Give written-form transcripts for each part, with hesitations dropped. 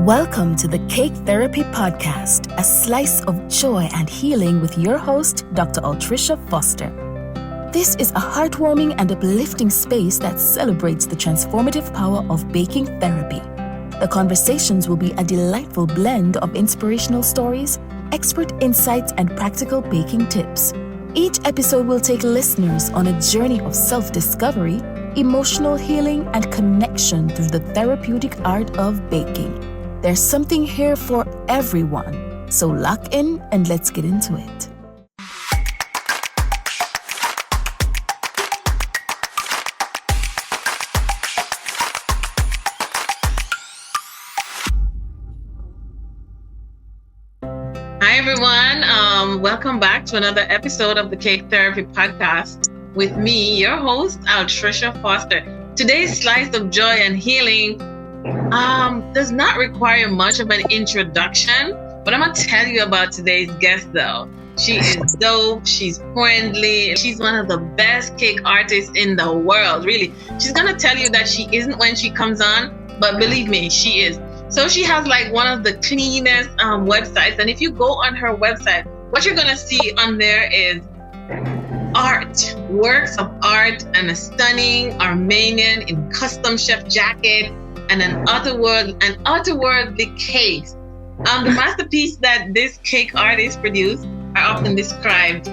Welcome to the Cake Therapy Podcast, a slice of joy and healing with your host, Dr. Artistry Foster. This is a heartwarming and uplifting space that celebrates the transformative power of baking therapy. The conversations will be a delightful blend of inspirational stories, expert insights, and practical baking tips. Each episode will take listeners on a journey of self-discovery, emotional healing, and connection through the therapeutic art of baking. There's something here for everyone, so lock in and let's get into it. Hi everyone, welcome back to another episode of the Cake Therapy Podcast with me, your host, Artistry Foster. Today's slice of joy and healing does not require much of an introduction, but I'm going to tell you about today's guest though. She is dope, she's friendly, she's one of the best cake artists in the world, really. She's going to tell you that she isn't when she comes on, but believe me, she is. So she has like one of the cleanest websites, and if you go on her website, what you're going to see on there is art, works of art, and a stunning Armenian in custom chef jacket, and an otherworldly cake. The masterpiece that this cake artist produced are often described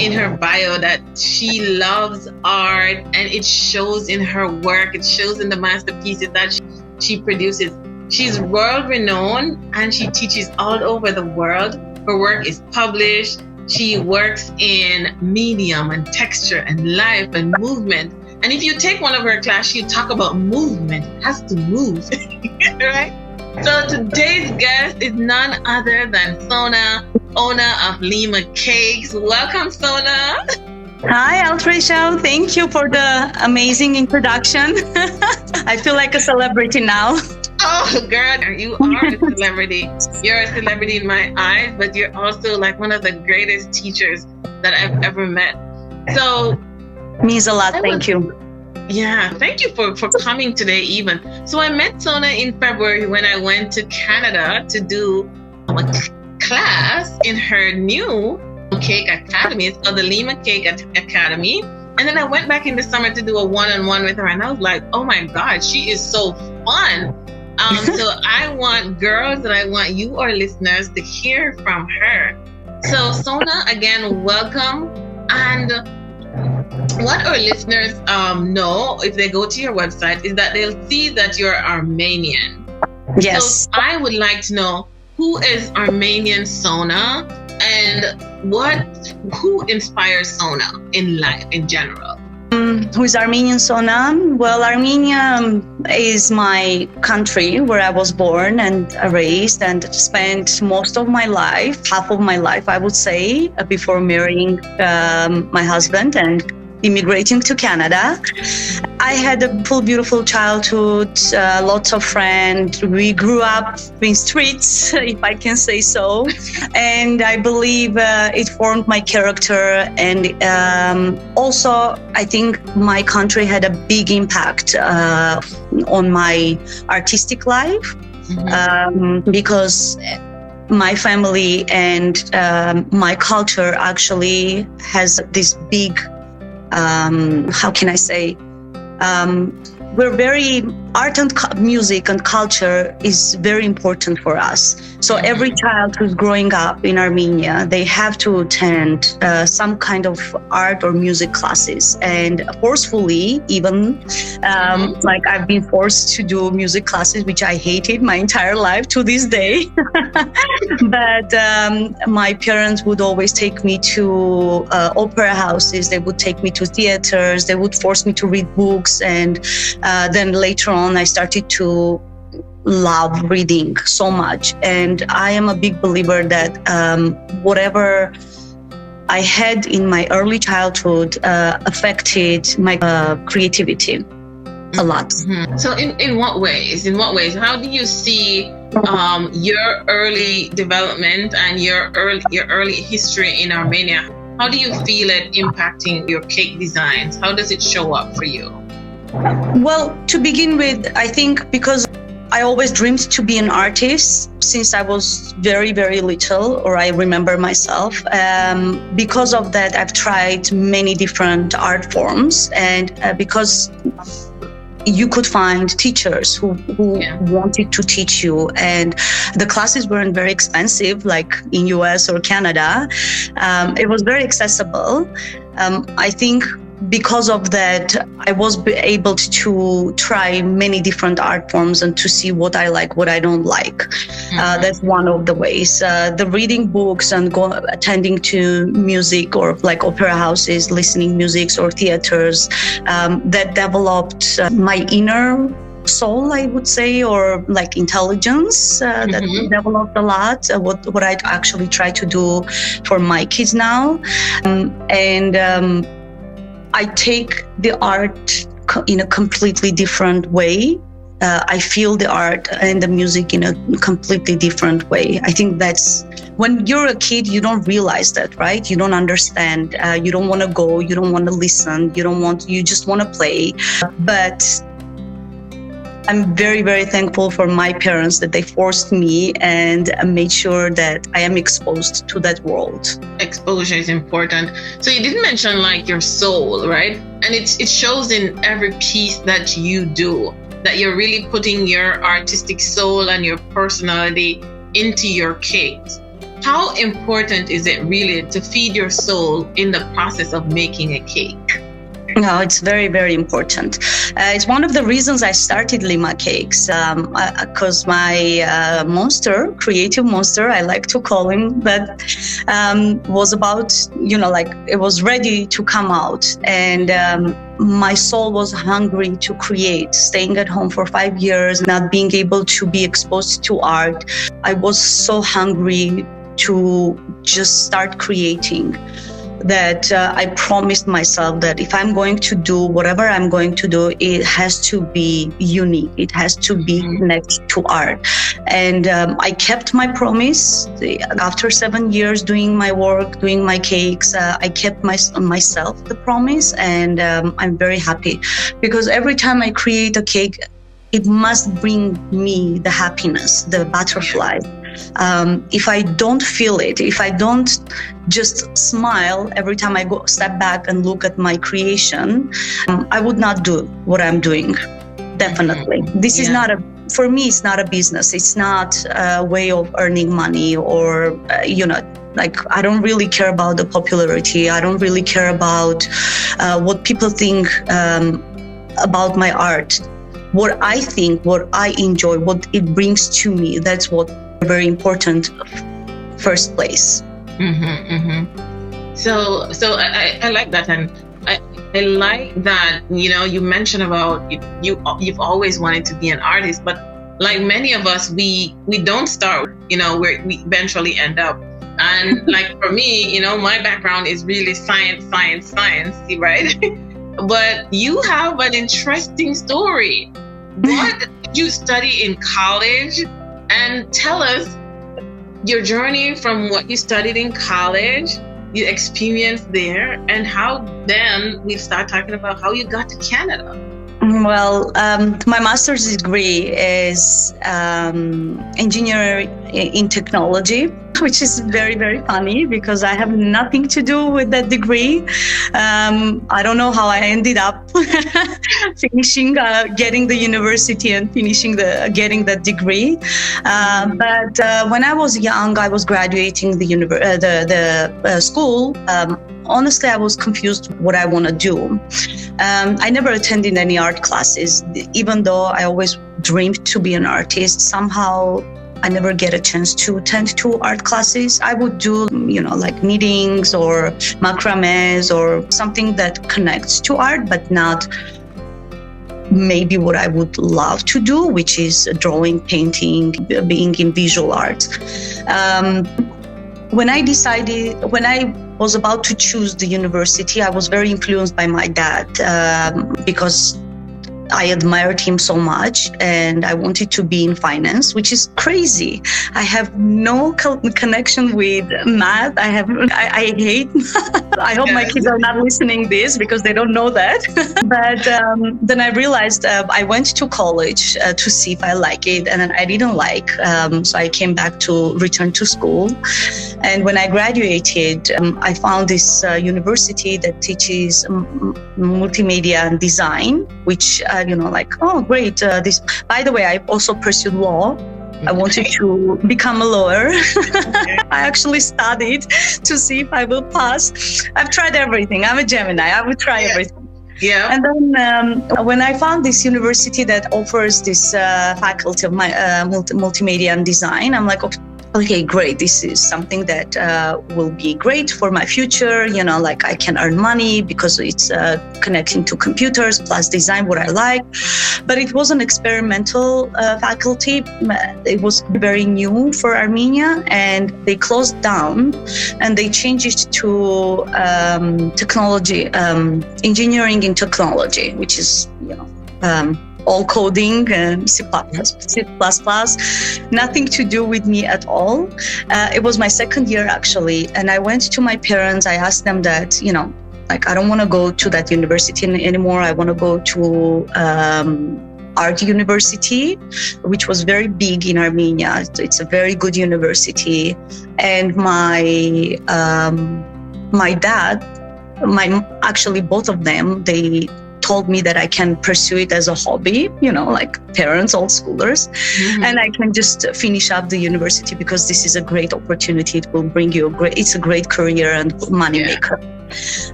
in her bio that she loves art, and it shows in her work, it shows in the masterpieces that she produces. She's world renowned and she teaches all over the world. Her work is published. She works in medium and texture and life and movement. And if you take one of her classes, she talk about movement. It has to move, right? So today's guest is none other than Sona, owner of Lima Cakes. Welcome, Sona. Hi, Artistry. Thank you for the amazing introduction. I feel like a celebrity now. Oh, girl, you are a celebrity. You're a celebrity in my eyes, but you're also like one of the greatest teachers that I've ever met. So means a lot. Thank you. Yeah, thank you for coming today even. So I met Sona in February when I went to Canada to do a class in her new cake academy. It's called the Lima Cake Academy. And then I went back in the summer to do a one-on-one with her, and I was like, oh my God, she is so fun. So I want girls and I want you, our listeners, to hear from her. So Sona, again, welcome. And what our listeners know, if they go to your website, is that they'll see that you're Armenian. Yes. So I would like to know, who is Armenian Sona, and who inspires Sona in life in general? Who is Armenian Sona? Well, Armenia is my country where I was born and raised and spent most of my life, half of my life, I would say, before marrying my husband and immigrating to Canada. I had a full, beautiful childhood, lots of friends. We grew up in streets, if I can say so. And I believe it formed my character. And also, I think my country had a big impact on my artistic life, because my family and my culture actually has this big how can I say? We're very art and music and culture is very important for us. So every child who's growing up in Armenia, they have to attend some kind of art or music classes, and forcefully even, like I've been forced to do music classes, which I hated my entire life to this day. But my parents would always take me to opera houses. They would take me to theaters. They would force me to read books, and then later on I started to love reading so much. And I am a big believer that whatever I had in my early childhood affected my creativity a lot. So in what ways? How do you see your early development and your early history in Armenia? How do you feel it impacting your cake designs? How does it show up for you? Well, to begin with, I think because I always dreamed to be an artist since I was very, very little, or I remember myself. Because of that, I've tried many different art forms, and because you could find teachers who wanted to teach you, and the classes weren't very expensive, like in US or Canada. It was very accessible. I think because of that, I was able to try many different art forms and to see what I like, what I don't like. That's one of the ways. The reading books and attending to music or like opera houses, listening musics or theaters, that developed my inner soul, I would say, or like intelligence that developed a lot. What I actually try to do for my kids now. I take the art in a completely different way. I feel the art and the music in a completely different way. I think that's when you're a kid, you don't realize that, right? You don't understand. You don't want to go. You don't want to listen. You just want to play. But I'm very, very thankful for my parents that they forced me and made sure that I am exposed to that world. Exposure is important. So you didn't mention like your soul, right? And it shows in every piece that you do, that you're really putting your artistic soul and your personality into your cakes. How important is it really to feed your soul in the process of making a cake? No, it's very, very important. It's one of the reasons I started Limacakes, because my creative monster, I like to call him, that was about, it was ready to come out. And my soul was hungry to create, staying at home for 5 years, not being able to be exposed to art. I was so hungry to just start creating, that I promised myself that if I'm going to do whatever I'm going to do, it has to be unique. It has to be connected to art. And I kept my promise. After 7 years doing my work, doing my cakes, I kept myself the promise. And I'm very happy because every time I create a cake, it must bring me the happiness, the butterfly. If I don't feel it, if I don't just smile every time I step back and look at my creation, I would not do what I'm doing. Definitely. This is not for me, it's not a business. It's not a way of earning money or, I don't really care about the popularity. I don't really care about what people think about my art. What I think, what I enjoy, what it brings to me, that's what very important first place. So I like that, and I like that you mentioned about you've always wanted to be an artist, but like many of us, we don't start where we eventually end up. And like for me, my background is really science, right? But you have an interesting story. What did you study in college? And tell us your journey from what you studied in college, your experience there, and how then we start talking about how you got to Canada. Well, my master's degree is engineering in technology, which is very, very funny because I have nothing to do with that degree. I don't know how I ended up finishing, getting the university and getting that degree. But when I was young, I was graduating the school. Honestly, I was confused what I want to do. I never attended any art classes, even though I always dreamed to be an artist. Somehow, I never get a chance to attend to art classes. I would do, like knittings or macrames or something that connects to art, but not maybe what I would love to do, which is drawing, painting, being in visual arts. When I was about to choose the university, I was very influenced by my dad because I admired him so much, and I wanted to be in finance, which is crazy. I have no connection with math. I hate. I hope my kids are not listening this because they don't know that. But then I realized I went to college to see if I like it, and then I didn't like. So I came back to return to school, and when I graduated, I found this university that teaches multimedia and design, which oh great. This, by the way, I also pursued law. I wanted to become a lawyer. I actually studied to see if I will pass. I've tried everything. I'm a Gemini. I would try everything. Yeah. And then when I found this university that offers this faculty of my multimedia and design, I'm like, okay, great. This is something that will be great for my future. I can earn money because it's connecting to computers plus design, what I like. But it was an experimental faculty. It was very new for Armenia, and they closed down and they changed it to technology, engineering in technology, which is, all coding and C++, nothing to do with me at all. It was my second year actually. And I went to my parents. I asked them that, I don't want to go to that university anymore. I want to go to art university, which was very big in Armenia. It's a very good university. And my dad, actually both of them, they told me that I can pursue it as a hobby, like parents, old schoolers, and I can just finish up the university because this is a great opportunity. It will bring you it's a great career and money maker.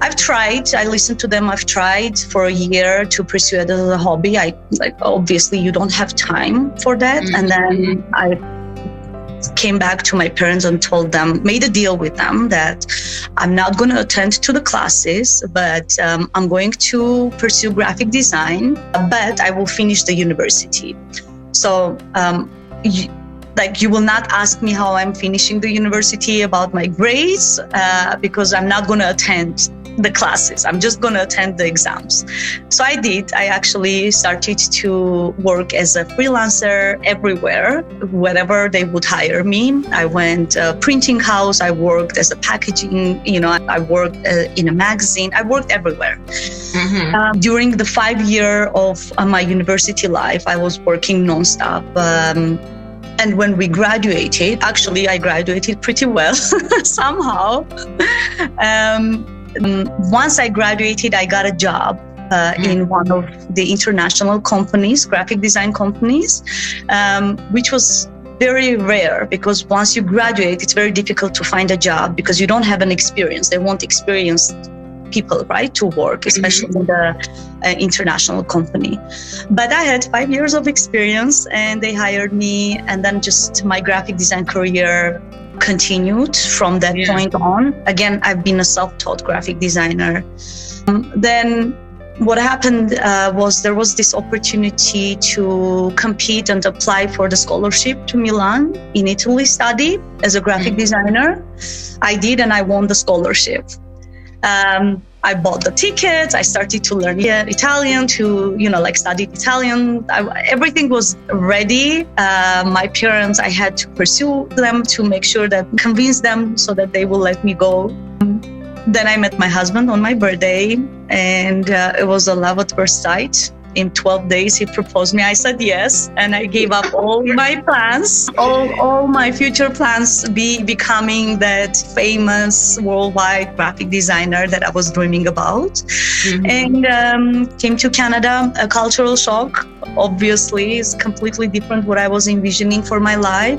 I've tried, I listened to them. I've tried for a year to pursue it as a hobby. Obviously you don't have time for that. And then I came back to my parents and made a deal with them that I'm not going to attend to the classes, but I'm going to pursue graphic design, but I will finish the university. So you will not ask me how I'm finishing the university about my grades because I'm not going to attend the classes. I'm just going to attend the exams. So I did. I actually started to work as a freelancer everywhere, wherever they would hire me. I went printing house. I worked as a packaging, I worked in a magazine. I worked everywhere. During the 5 year of my university life, I was working nonstop. And when we graduated, actually I graduated pretty well somehow. Once I graduated, I got a job in one of the international companies, graphic design companies, which was very rare because once you graduate, it's very difficult to find a job because you don't have an experience. They want experienced people, right, to work, especially in the international company. But I had 5 years of experience and they hired me, and then just my graphic design career continued from that point on. Again, I've been a self-taught graphic designer. Then what happened was there was this opportunity to compete and apply for the scholarship to Milan in Italy, study as a graphic designer. I did, and I won the scholarship. I bought the tickets. I started to learn Italian, to study Italian. Everything was ready. My parents, I had to pursue them to make sure that convince them so that they will let me go. Then I met my husband on my birthday, and it was a love at first sight. In 12 days, he proposed me. I said yes, and I gave up all my plans, all my future plans, becoming that famous worldwide graphic designer that I was dreaming about. And came to Canada. A cultural shock, obviously, is completely different what I was envisioning for my life.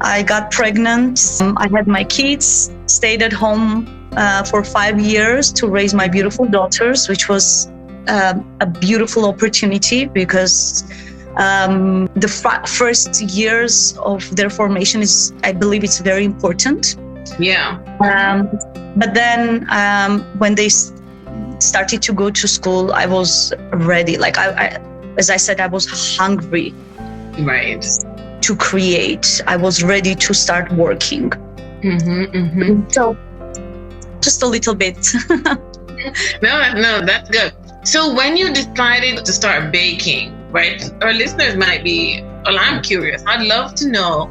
I got pregnant. I had my kids, stayed at home for 5 years to raise my beautiful daughters, which was a beautiful opportunity because the first years of their formation is, I believe, it's very important. Yeah. But then when they started to go to school, I was ready. As I said, I was hungry. Right. To create. I was ready to start working. So just a little bit. No, that's good. So when you decided to start baking, right? Our listeners might be, well, I'm curious. I'd love to know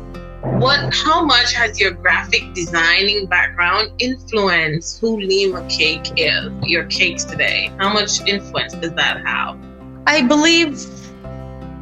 how much has your graphic designing background influenced who Lima Cake is, your cakes today? How much influence does that have? I believe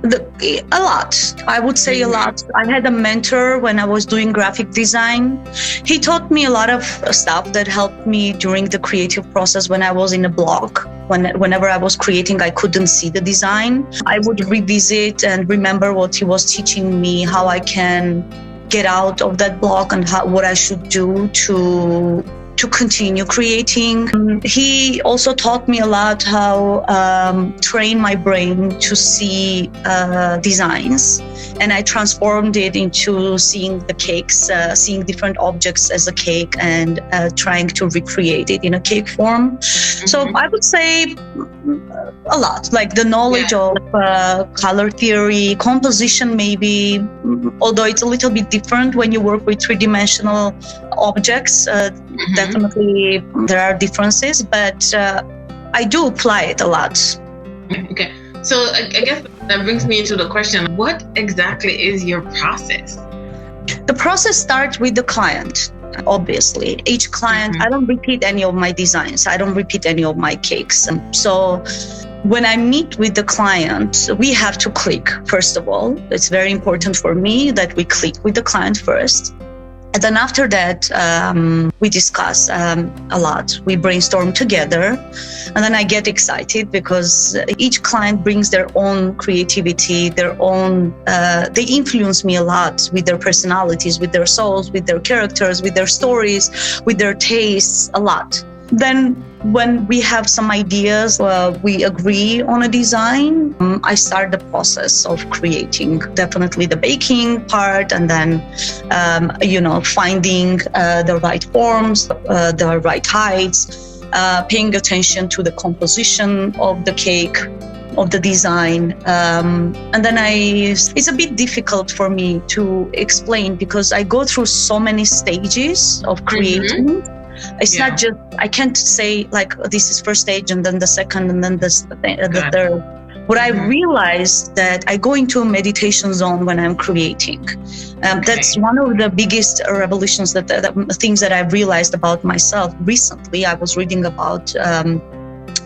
a lot. I would say a lot. I had a mentor when I was doing graphic design. He taught me a lot of stuff that helped me during the creative process when I was in a block. Whenever I was creating, I couldn't see the design. I would revisit and remember what he was teaching me, how I can get out of that block and what I should do to continue creating. He also taught me a lot how train my brain to see designs, and I transformed it into seeing the cakes, seeing different objects as a cake and trying to recreate it in a cake form. So I would say a lot, like the knowledge of color theory, composition maybe, although it's a little bit different when you work with three-dimensional objects. Definitely there are differences, but I do apply it a lot. Okay, so I guess that brings me into the question, what exactly is your process? The process starts with the client. Obviously, each client, I don't repeat any of my designs. I don't repeat any of my cakes. So when I meet with the client, we have to click, first of all. It's very important for me that we click with the client first. And then after that, we discuss a lot. We brainstorm together. And then I get excited because each client brings their own creativity, they influence me a lot with their personalities, with their souls, with their characters, with their stories, with their tastes, a lot. Then when we have some ideas, we agree on a design, I start the process of creating definitely the baking part, and then, finding the right forms, the right heights, paying attention to the composition of the cake, of the design. And then it's a bit difficult for me to explain because I go through so many stages of creating. It's not just, I can't say like this is first stage and then the second and then the third. What I realized that I go into a meditation zone when I'm creating. That's one of the biggest revolutions, things that I've realized about myself. Recently, I was reading about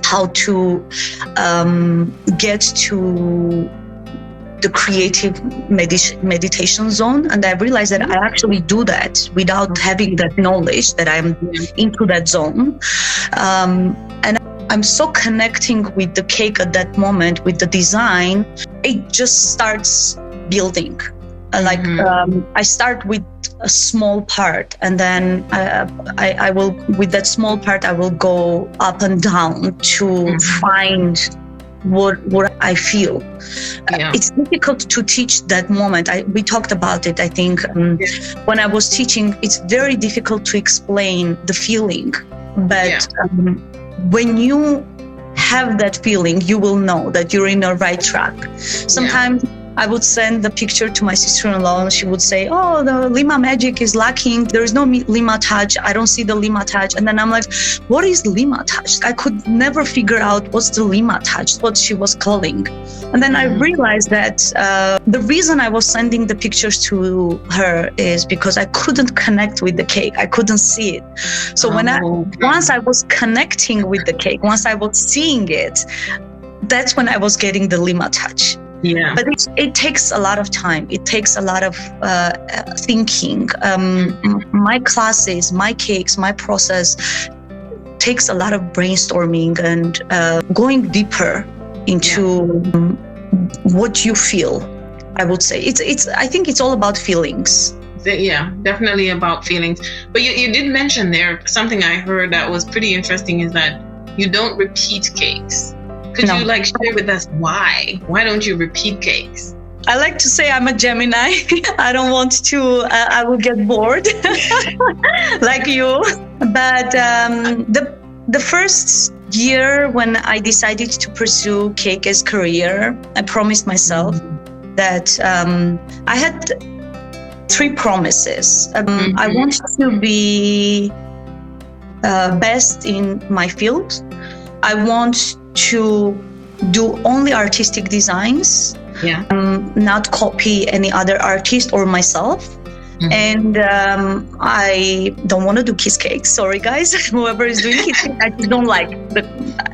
how to get to the creative meditation zone, and I realized that I actually do that without having that knowledge that I'm into that zone, and I'm so connecting with the cake at that moment, with the design. It just starts building. I start with a small part, and then I will, with that small part, I will go up and down to find what I feel. It's difficult to teach that moment. We talked about it, I think, when I was teaching. It's very difficult to explain the feeling, but when you have that feeling, you will know that you're in the right track. Sometimes I would send the picture to my sister-in-law and she would say, oh, the Lima magic is lacking. There is no Lima touch. I don't see the Lima touch. And then I'm like, what is Lima touch? I could never figure out what's the Lima touch, what she was calling. And then I realized that the reason I was sending the pictures to her is because I couldn't connect with the cake. I couldn't see it. So once I was connecting with the cake, once I was seeing it, that's when I was getting the Lima touch. Yeah. But it takes a lot of time. It takes a lot of thinking. My classes, my cakes, my process takes a lot of brainstorming and going deeper into what you feel. I would say I think it's all about feelings. Yeah, definitely about feelings. But you did mention there something I heard that was pretty interesting, is that you don't repeat cakes. Could you share with us why? Why don't you repeat cakes? I like to say I'm a Gemini. I don't want to, I will get bored like you. But the first year when I decided to pursue cake as career, I promised myself that I had 3 promises. I wanted to be best in my field. I want to do only artistic designs, not copy any other artist or myself. And I don't want to do kiss cakes. Sorry, guys. Whoever is doing kiss cakes, I just don't like.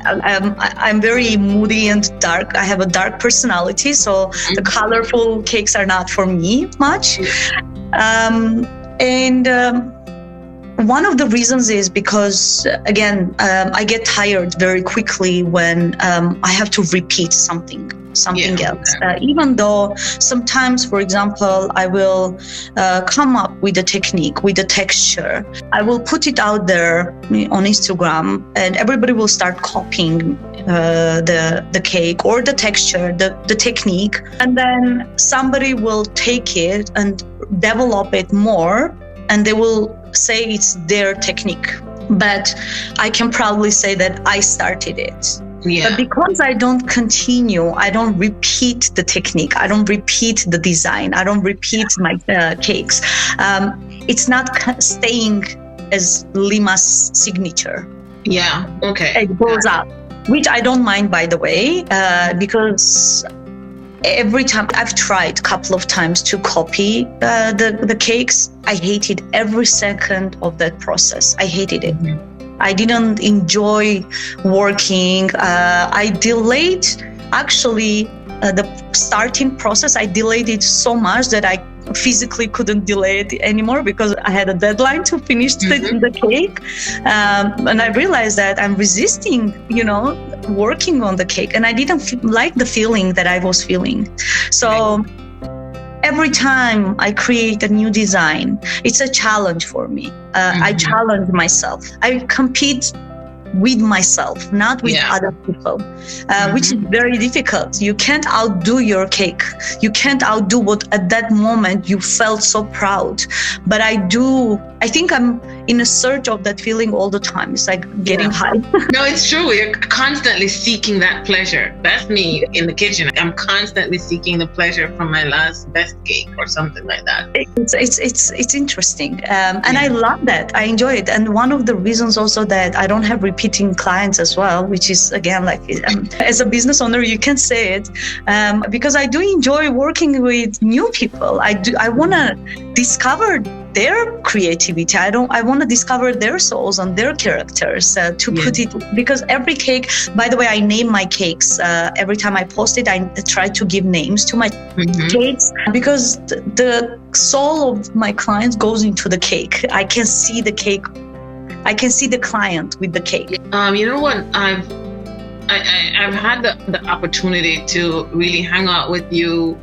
I'm very moody and dark. I have a dark personality, so the colorful cakes are not for me much. One of the reasons is because, again, I get tired very quickly when I have to repeat something else. Even though sometimes, for example, I will come up with a technique, with a texture. I will put it out there on Instagram and everybody will start copying the cake or the texture, the technique. And then somebody will take it and develop it more and they will say it's their technique. But I can proudly say that I started it. But because I don't continue, I don't repeat the technique, I don't repeat the design, I don't repeat my cakes, it's not staying as Lima's signature. It goes up, which I don't mind, by the way, because every time I've tried a couple of times to copy the cakes, I hated every second of that process. I hated it. I didn't enjoy working. I delayed actually the starting process. I delayed it so much that I physically couldn't delay it anymore because I had a deadline to finish the cake. And I realized that I'm resisting, working on the cake. And I didn't like the feeling that I was feeling. So every time I create a new design, it's a challenge for me. I challenge myself. I compete with myself, not with other people, which is very difficult. You can't outdo your cake. You can't outdo what at that moment you felt so proud. But I think I'm in a search of that feeling all the time. It's like getting high. No, it's true. You're constantly seeking that pleasure. That's me in the kitchen. I'm constantly seeking the pleasure from my last best cake or something like that. It's interesting. And I love that. I enjoy it. And one of the reasons also that I don't have repeating clients as well, which is, again, like as a business owner, you can say it, because I do enjoy working with new people. I want to discover their creativity. I want to discover their souls and their characters put it, because every cake, by the way, I name my cakes. Every time I post it, I try to give names to my cakes, because the soul of my clients goes into the cake. I can see the cake. I can see the client with the cake. You know what? I've had the opportunity to really hang out with you,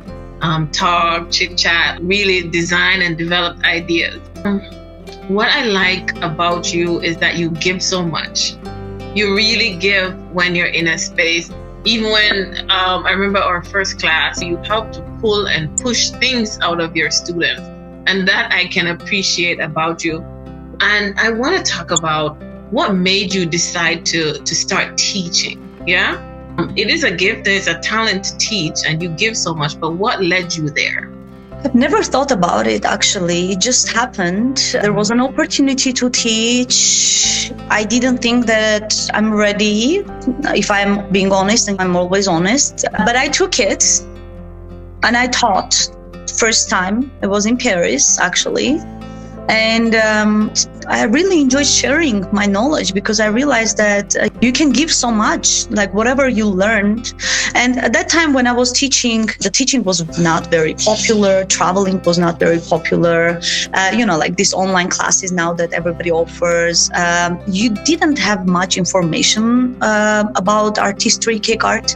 talk, chit chat, really design and develop ideas. What I like about you is that you give so much. You really give when you're in a space. Even when I remember our first class, you helped to pull and push things out of your students. And that I can appreciate about you. And I want to talk about what made you decide to start teaching. It is a gift and it's a talent to teach, and you give so much, but what led you there? I've never thought about it, actually. It just happened. There was an opportunity to teach. I didn't think that I'm ready, if I'm being honest, and I'm always honest. But I took it and I taught. First time, it was in Paris, actually. And I really enjoyed sharing my knowledge, because I realized that you can give so much, like whatever you learned. And at that time when I was teaching, the teaching was not very popular. Traveling was not very popular. Like these online classes now that everybody offers. You didn't have much information about artistry, cake art.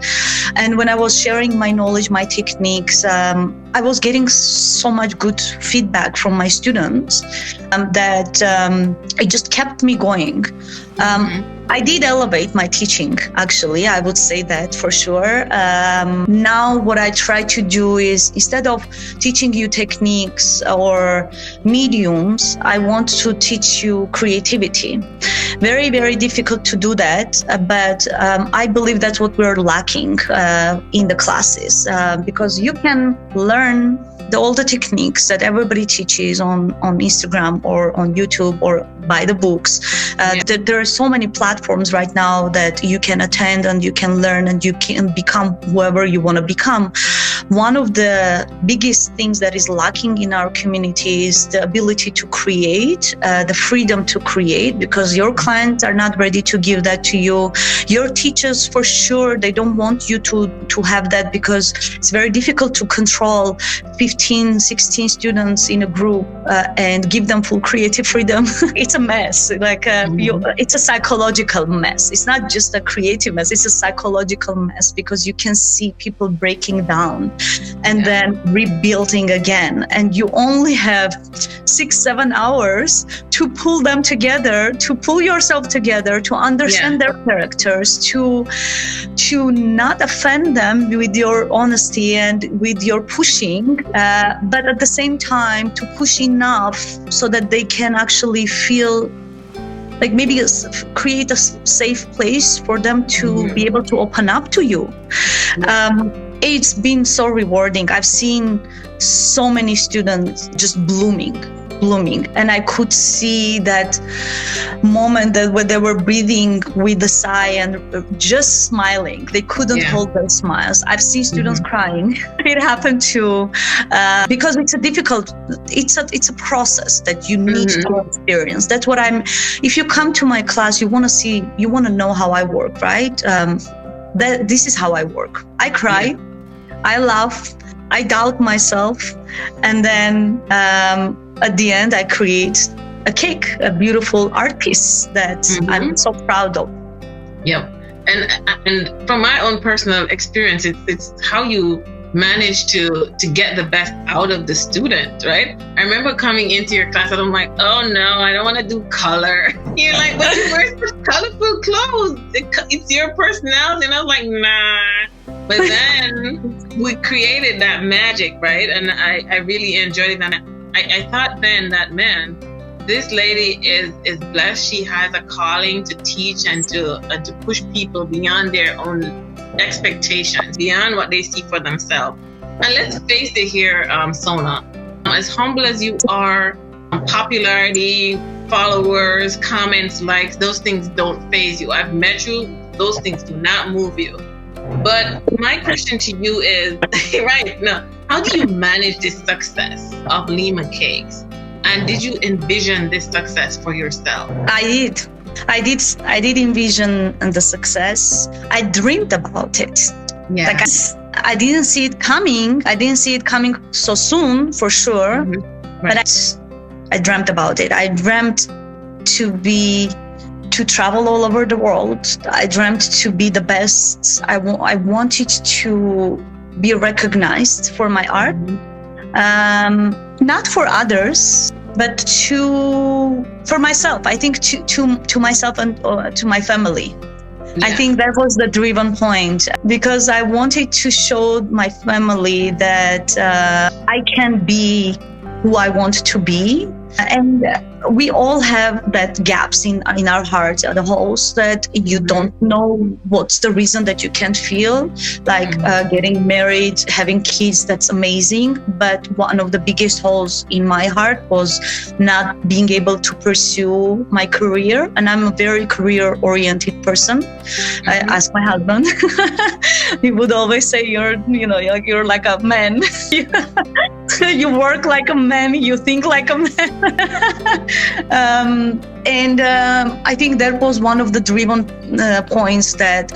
And when I was sharing my knowledge, my techniques, I was getting so much good feedback from my students that it just kept me going. I did elevate my teaching, actually. I would say that for sure. Now what I try to do is, instead of teaching you techniques or mediums, I want to teach you creativity. Very, very difficult to do that. But I believe that's what we're lacking in the classes, because you can learn all the techniques that everybody teaches on Instagram or on YouTube or by the books. There are so many platforms right now that you can attend and you can learn and you can become whoever you want to become. One of the biggest things that is lacking in our community is the ability to create, the freedom to create, because your clients are not ready to give that to you. Your teachers, for sure, they don't want you to have that, because it's very difficult to control 15, 16 students in a group and give them full creative freedom. It's a mess. It's a psychological mess. It's not just a creative mess. It's a psychological mess, because you can see people breaking down and then rebuilding again. And you only have 6-7 hours to pull them together, to pull yourself together, to understand their characters, to not offend them with your honesty and with your pushing, but at the same time to push enough so that they can actually feel like maybe create a safe place for them to be able to open up to you. It's been so rewarding. I've seen so many students just blooming. And I could see that moment that when they were breathing with a sigh and just smiling. They couldn't hold their smiles. I've seen students crying. It happened too, because it's a process that you need to experience. That's what if you come to my class, you want to know how I work, right? This is how I work. I cry, I laugh, I doubt myself, and then at the end, I create a cake, a beautiful art piece that I'm so proud of. Yep. And from my own personal experience, it's how you manage to get the best out of the student, right? I remember coming into your class and I'm like, oh no, I don't want to do color. You're like, but you wear such colorful clothes. It's your personality. And I was like, nah. But then we created that magic, right? And I really enjoyed it. And I thought then that, man, this lady is blessed. She has a calling to teach and to push people beyond their own expectations, beyond what they see for themselves. And let's face it here, Sona, as humble as you are, popularity, followers, comments, likes, those things don't faze you. I've met you, those things do not move you. But my question to you is, right now, how do you manage this success of Lima Cakes? And did you envision this success for yourself? I did envision the success. I dreamed about it. Yeah. Like I didn't see it coming. I didn't see it coming so soon, for sure. Right. But I dreamt about it. I dreamt to travel all over the world. I dreamt to be the best. I wanted to be recognized for my art, not for others, but for myself. I think to myself and to my family. Yeah. I think that was the driven point, because I wanted to show my family that I can be who I want to be. And we all have that gaps in our hearts, the holes that you don't know what's the reason that you can't feel, like getting married, having kids, that's amazing. But one of the biggest holes in my heart was not being able to pursue my career. And I'm a very career-oriented person. I ask my husband. He would always say, you're like a man. You work like a man, you think like a man. I think that was one of the driven points that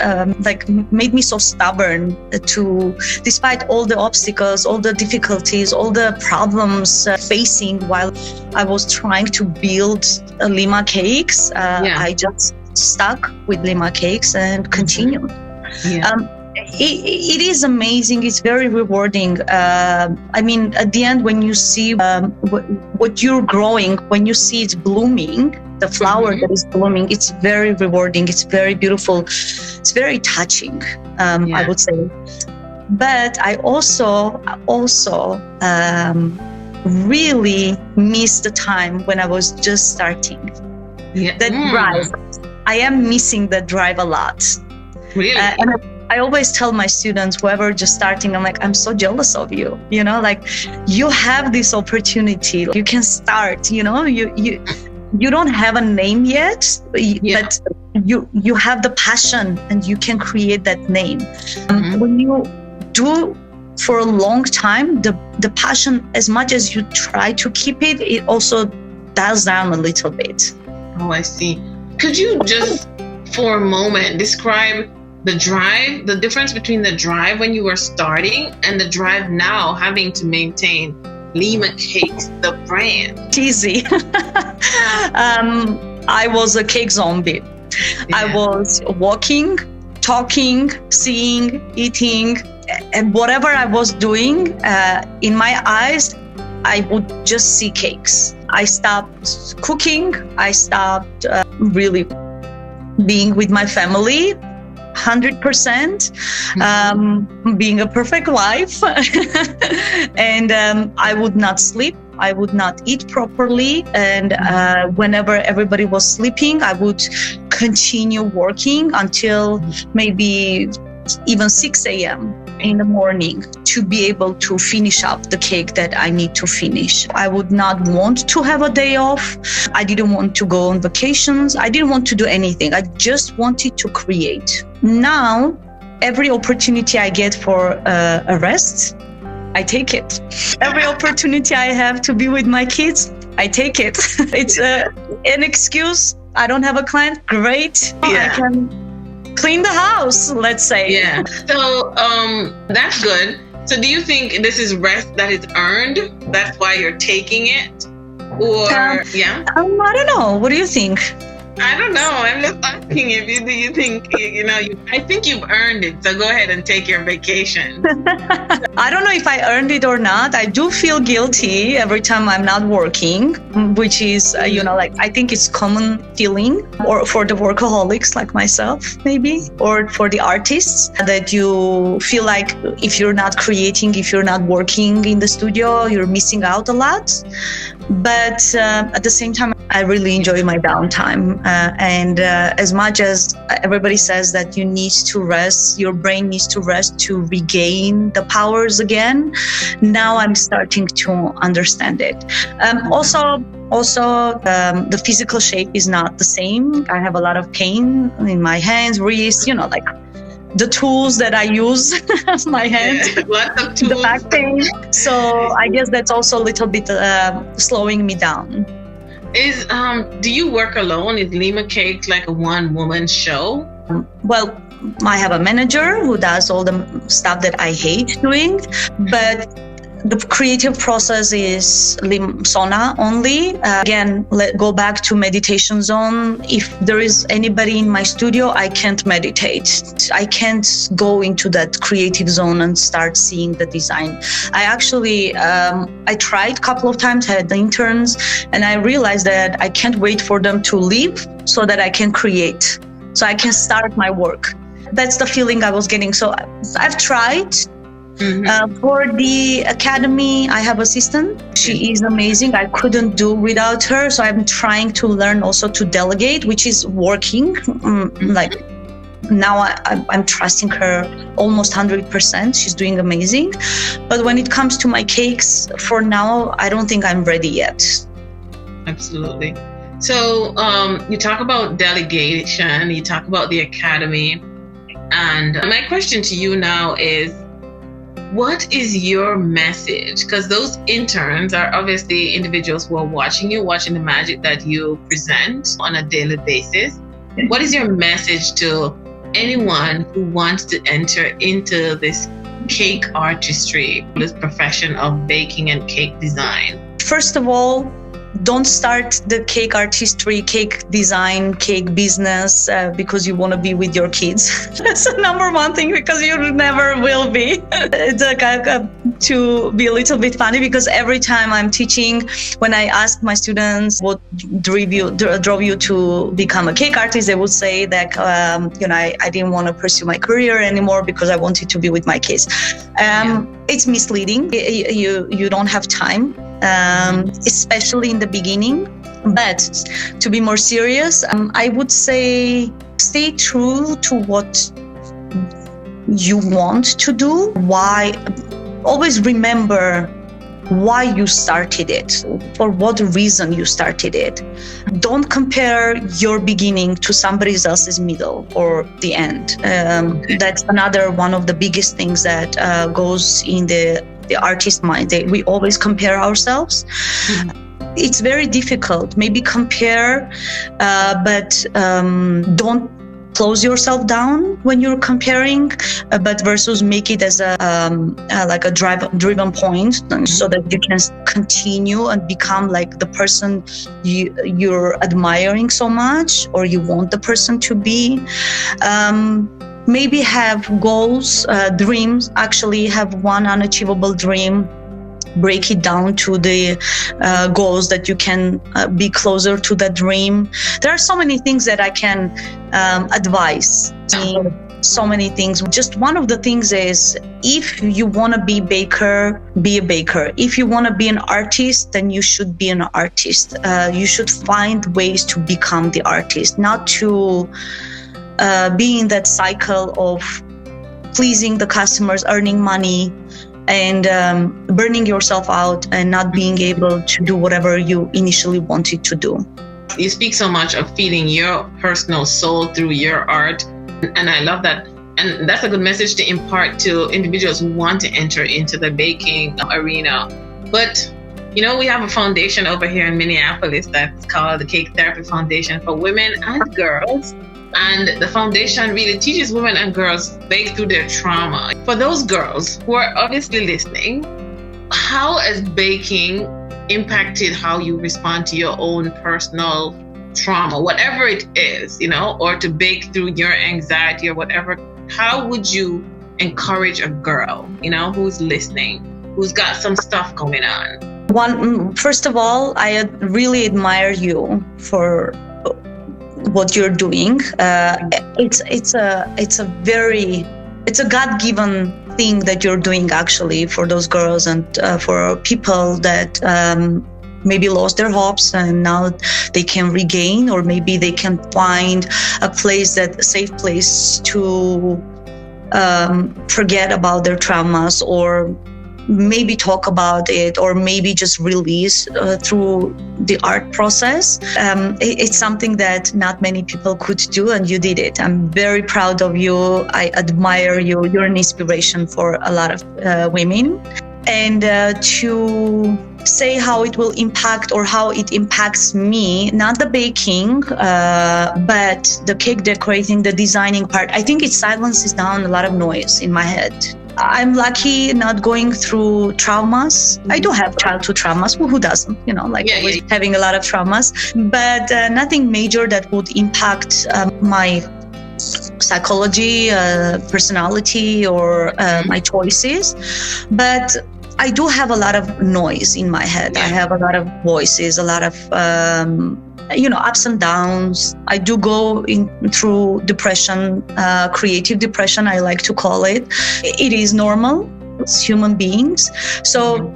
made me so stubborn despite all the obstacles, all the difficulties, all the problems facing while I was trying to build Lima Cakes. I just stuck with Lima Cakes and continued. It is amazing. It's very rewarding. At the end, when you see what you're growing, when you see it's blooming, the flower that is blooming, it's very rewarding. It's very beautiful. It's very touching, I would say. But I also really miss the time when I was just starting. That drive. I am missing that drive a lot. Really? I always tell my students, whoever just starting, I'm like, I'm so jealous of you. You have this opportunity. You can start, you don't have a name yet, but you have the passion and you can create that name. When you do for a long time, the passion, as much as you try to keep it, it also dials down a little bit. Oh, I see. Could you just, for a moment, describe the drive, the difference between the drive when you were starting and the drive now, having to maintain Lima Cakes, the brand? Easy. I was a cake zombie. Yeah. I was walking, talking, seeing, eating, and whatever I was doing, in my eyes, I would just see cakes. I stopped cooking. I stopped really being with my family, 100%, being a perfect wife. And I would not sleep. I would not eat properly. And whenever everybody was sleeping, I would continue working until maybe even 6 a.m. in the morning to be able to finish up the cake that I need to finish. I would not want to have a day off. I didn't want to go on vacations. I didn't want to do anything. I just wanted to create. Now, every opportunity I get for a rest, I take it. Every opportunity I have to be with my kids, I take it. It's an excuse. I don't have a client. Great. I can clean the house, let's say. Yeah. So that's good. So do you think this is rest that is earned? That's why you're taking it? Or I don't know. What do you think? I don't know. I'm just asking if you think, I think you've earned it. So go ahead and take your vacation. I don't know if I earned it or not. I do feel guilty every time I'm not working, which is, I think it's common feeling, or for the workaholics like myself, maybe, or for the artists, that you feel like if you're not creating, if you're not working in the studio, you're missing out a lot. But at the same time, I really enjoy my downtime. And as much as everybody says that you need to rest, your brain needs to rest to regain the powers again, now I'm starting to understand it. Also, the physical shape is not the same. I have a lot of pain in my hands, wrists, like the tools that I use, my hands, lots of tools. The back pain. So I guess that's also a little bit slowing me down. Do you work alone? Is Lima Cakes like a one-woman show? Well, I have a manager who does all the stuff that I hate doing, but the creative process is Sona only. Again, go back to meditation zone. If there is anybody in my studio, I can't meditate. I can't go into that creative zone and start seeing the design. I actually, I tried a couple of times, had the interns, and I realized that I can't wait for them to leave so that I can create, so I can start my work. That's the feeling I was getting. So I've tried. For the academy, I have assistant. She is amazing. I couldn't do without her. So I'm trying to learn also to delegate, which is working. Like now I'm trusting her almost 100%. She's doing amazing. But when it comes to my cakes, for now, I don't think I'm ready yet. Absolutely. So you talk about delegation, you talk about the academy. And my question to you now is, what is your message? Because those interns are obviously individuals who are watching the magic that you present on a daily basis. What is your message to anyone who wants to enter into this cake artistry, this profession of baking and cake design? First of all, don't start the cake artistry, cake design, cake business because you want to be with your kids. That's the number one thing, because you never will be. It's to be a little bit funny, because every time I'm teaching, when I ask my students what drove you to become a cake artist, they would say that I didn't want to pursue my career anymore because I wanted to be with my kids. It's misleading. You don't have time. Especially in the beginning. But to be more serious, I would say stay true to what you want to do. Why? Always remember why you started it, for what reason you started it. Don't compare your beginning to somebody else's middle or the end. That's another one of the biggest things that goes in the artist mind. We always compare ourselves. It's very difficult. Maybe compare, but don't close yourself down when you're comparing, but versus make it as a like a driven point, so that you can continue and become like the person you're admiring so much, or you want the person to be. Maybe have goals, dreams. Actually have one unachievable dream, break it down to the goals that you can be closer to the dream. There are so many things that I can advise. So many things. Just one of the things is, if you want to be baker, be a baker. If you want to be an artist, then you should be an artist. You should find ways to become the artist, not to be in that cycle of pleasing the customers, earning money, and burning yourself out and not being able to do whatever you initially wanted to do. You speak so much of feeding your personal soul through your art, and I love that. And that's a good message to impart to individuals who want to enter into the baking arena. But, you know, we have a foundation over here in Minneapolis that's called the Cake Therapy Foundation for Women and Girls. And the foundation really teaches women and girls bake through their trauma. For those girls who are obviously listening, how has baking impacted how you respond to your own personal trauma, whatever it is, you know, or to bake through your anxiety or whatever? How would you encourage a girl, you know, who's listening, who's got some stuff going on? First of all, I really admire you for what you're doing. It's a God-given thing that you're doing, actually, for those girls and for people that maybe lost their hopes and now they can regain, or maybe they can find a safe place to forget about their traumas, or maybe talk about it, or maybe just release through the art process. It's something that not many people could do, and you did it. I'm very proud of you. I admire you. You're an inspiration for a lot of women. And to say how it will impact, or how it impacts me, not the baking, but the cake decorating, the designing part, I think it silences down a lot of noise in my head. I'm lucky not going through traumas. I do have childhood traumas. Who doesn't? You know, having a lot of traumas, but nothing major that would impact my psychology, personality, or my choices. But I do have a lot of noise in my head. I have a lot of voices, a lot of ups and downs. I do go through depression, creative depression, I like to call it. It is normal. It's human beings. So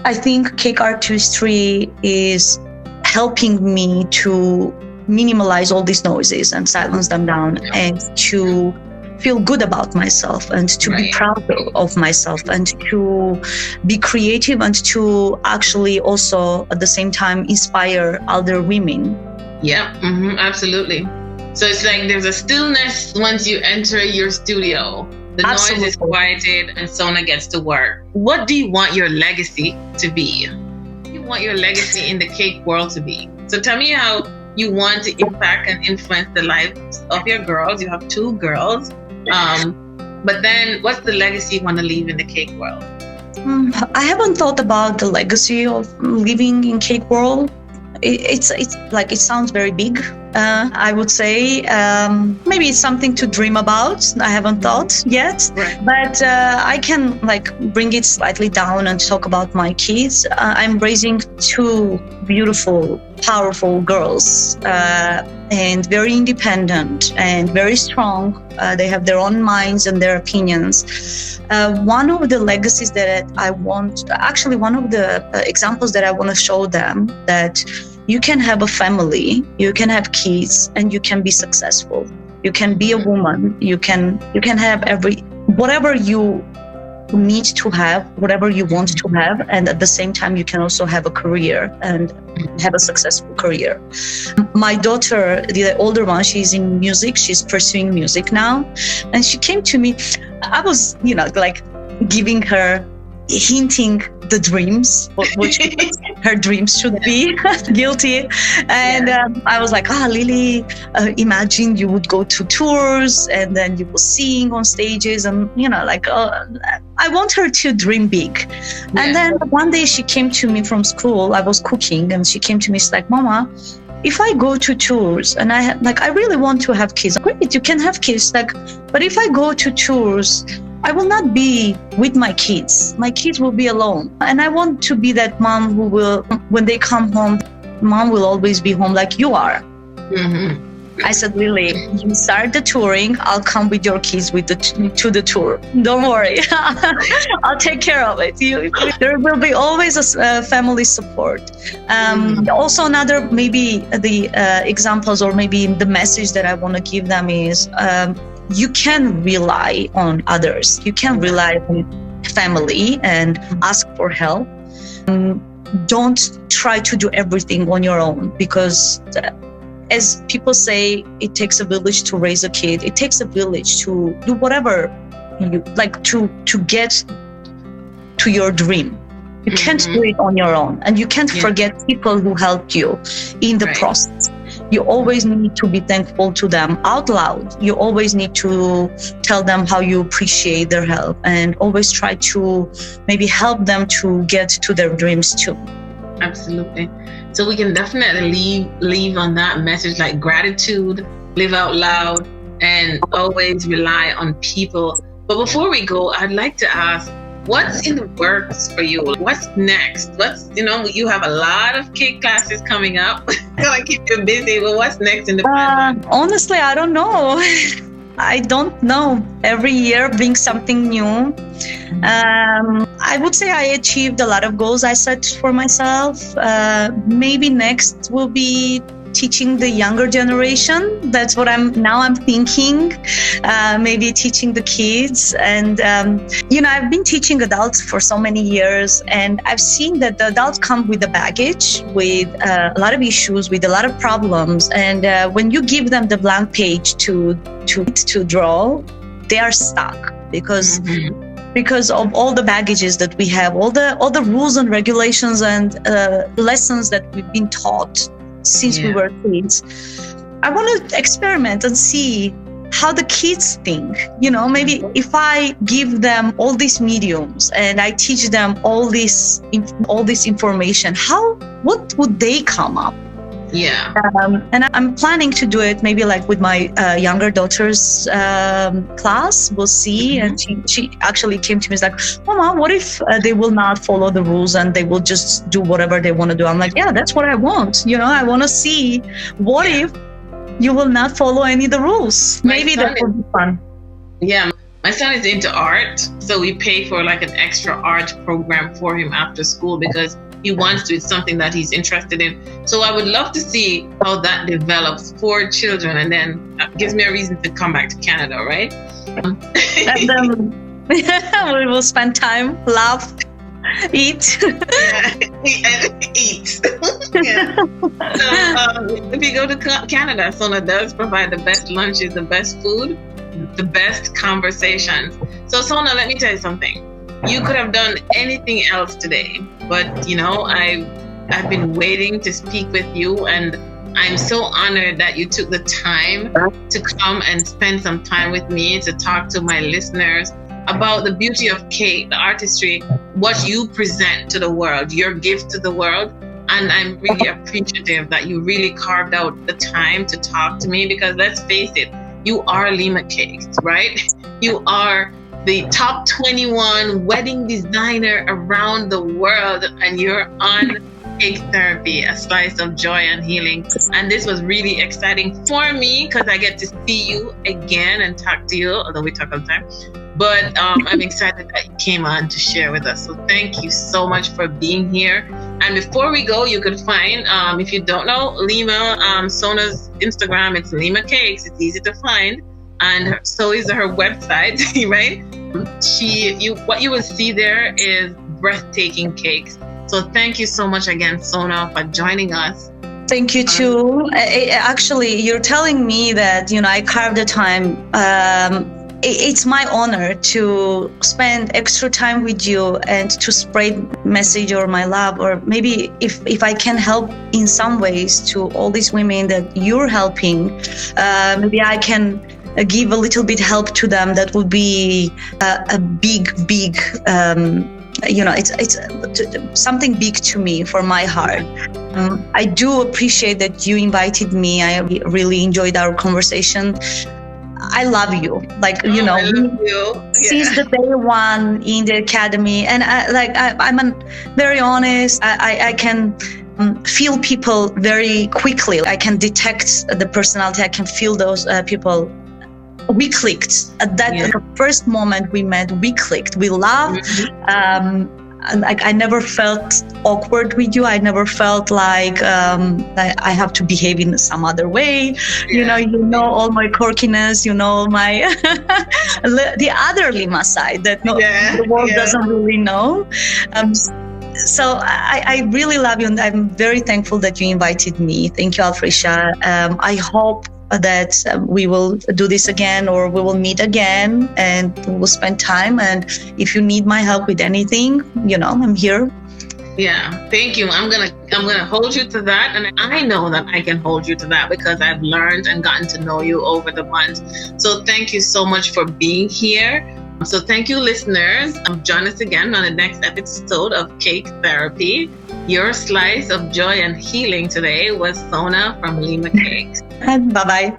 I think Cake Artistry is helping me to minimalize all these noises and silence them down, and to feel good about myself, and to be proud of myself, and to be creative, and to actually also at the same time inspire other women. Yeah, absolutely. So it's like there's a stillness once you enter your studio. The noise is quieted and Sona gets to work. What do you want your legacy to be? What do you want your legacy in the cake world to be? So tell me how you want to impact and influence the lives of your girls. You have 2 girls. But then what's the legacy you want to leave in the cake world? I haven't thought about the legacy of living in cake world. It's like, it sounds very big. I would say maybe it's something to dream about. I haven't thought yet, but I can bring it slightly down and talk about my kids. I'm raising 2 beautiful, powerful girls, and very independent and very strong. They have their own minds and their opinions. One of the legacies that I want, actually one of the examples that I want to show them, that you can have a family, you can have kids, and you can be successful. You can be a woman. You can have whatever you need to have whatever you want to have, and at the same time you can also have a career and have a successful career. My daughter, the older one, she's in music, she's pursuing music now, and she came to me. I was like giving her, hinting the dreams, what her dreams should be. Guilty. And I was like, Lily, imagine you would go to tours and then you will sing on stages, and I want her to dream big. Yeah. And then one day she came to me from school. I was cooking and she came to me, she's like, Mama, if I go to tours and I really want to have kids, great, you can have kids. But if I go to tours, I will not be with my kids. My kids will be alone. And I want to be that mom who will, when they come home, mom will always be home like you are. Mm-hmm. I said, Lily, you start the touring, I'll come with your kids to the tour. Don't worry. I'll take care of it. There will be always a family support. Also, another, maybe the examples or maybe the message that I want to give them is, you can rely on others. You can rely on family and ask for help. Don't try to do everything on your own, because as people say, it takes a village to raise a kid. It takes a village to do whatever you like to get to your dream. You can't do it on your own, and you can't forget people who helped you in the process. You always need to be thankful to them out loud. You always need to tell them how you appreciate their help, and always try to maybe help them to get to their dreams too. Absolutely. So we can definitely leave on that message, like gratitude, live out loud, and always rely on people. But before we go, I'd like to ask, what's in the works for you? What's next? You have a lot of cake classes coming up. Gonna keep you busy, but what's next in the pipeline? Honestly, I don't know. I don't know. Every year brings something new. I would say I achieved a lot of goals I set for myself. Maybe next will be teaching the younger generation. That's what I'm thinking. Maybe teaching the kids. And, I've been teaching adults for so many years, and I've seen that the adults come with a baggage, with a lot of issues, with a lot of problems. And when you give them the blank page to draw, they are stuck because of all the baggages that we have, all the rules and regulations and lessons that we've been taught since we were kids. I want to experiment and see how the kids think. Maybe if I give them all these mediums and I teach them all this information, what would they come up? Yeah. And I'm planning to do it maybe like with my younger daughter's class. We'll see. And she actually came to me, like, Mama, what if they will not follow the rules and they will just do whatever they want to do? I'm like, yeah, that's what I want. I want to see what if you will not follow any of the rules. Maybe that would be fun. Yeah. My son is into art, so we pay for like an extra art program for him after school because he wants to. It's something that he's interested in. So I would love to see how that develops for children, and then that gives me a reason to come back to Canada, right? And then we will spend time, laugh, eat. Eat. Yeah. So if you go to Canada, Sona does provide the best lunches, the best food, the best conversations. So Sona, let me tell you something. You could have done anything else today, but I've been waiting to speak with you, and I'm so honored that you took the time to come and spend some time with me to talk to my listeners about the beauty of cake, the artistry, what you present to the world, your gift to the world. And I'm really appreciative that you really carved out the time to talk to me, because let's face it, you are Limacakes, right? You are the top 21 wedding designer around the world, and you're on Cake Therapy, a slice of joy and healing. And this was really exciting for me because I get to see you again and talk to you, although we talk all the time. But I'm excited that you came on to share with us. So thank you so much for being here. And before we go, you could find, if you don't know, Lima, Sona's Instagram, it's Limacakes. It's easy to find. And so is her website, right? what you will see there is breathtaking cakes. So thank you so much again, Sona, for joining us. Thank you too. Actually, you're telling me that, I carved the time. It's my honor to spend extra time with you and to spread message or my love, or maybe if I can help in some ways to all these women that you're helping, maybe I can give a little bit help to them. That would be a big, it's something big to me for my heart. I do appreciate that you invited me. I really enjoyed our conversation. I love you. I love you. Since the day one in the academy, and I'm very honest. I can feel people very quickly. I can detect the personality. I can feel those people. We clicked at that the first moment we met. We clicked. We laughed. I never felt awkward with you. I never felt like I have to behave in some other way. You know all my quirkiness. You know my the other Lima side that the world doesn't really know. So I really love you, and I'm very thankful that you invited me. Thank you, Altricia. I hope that we will do this again, or we will meet again, and we will spend time. And if you need my help with anything, I'm here. Yeah, thank you. I'm gonna hold you to that, and I know that I can hold you to that because I've learned and gotten to know you over the months. So thank you so much for being here. So thank you, listeners. Join us again on the next episode of Cake Therapy. Your slice of joy and healing today was Sona from Lima Cakes. Bye-bye.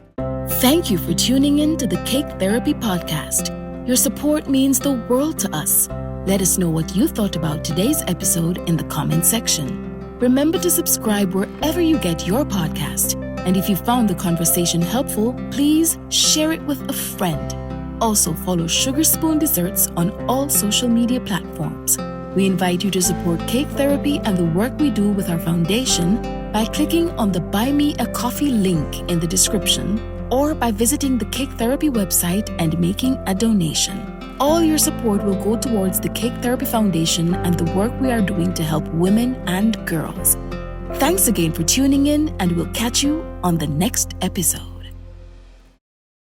Thank you for tuning in to the Cake Therapy Podcast. Your support means the world to us. Let us know what you thought about today's episode in the comment section. Remember to subscribe wherever you get your podcast. And if you found the conversation helpful, please share it with a friend. Also follow Sugar Spoon Desserts on all social media platforms. We invite you to support Cake Therapy and the work we do with our foundation by clicking on the Buy Me a Coffee link in the description, or by visiting the Cake Therapy website and making a donation. All your support will go towards the Cake Therapy Foundation and the work we are doing to help women and girls. Thanks again for tuning in, and we'll catch you on the next episode.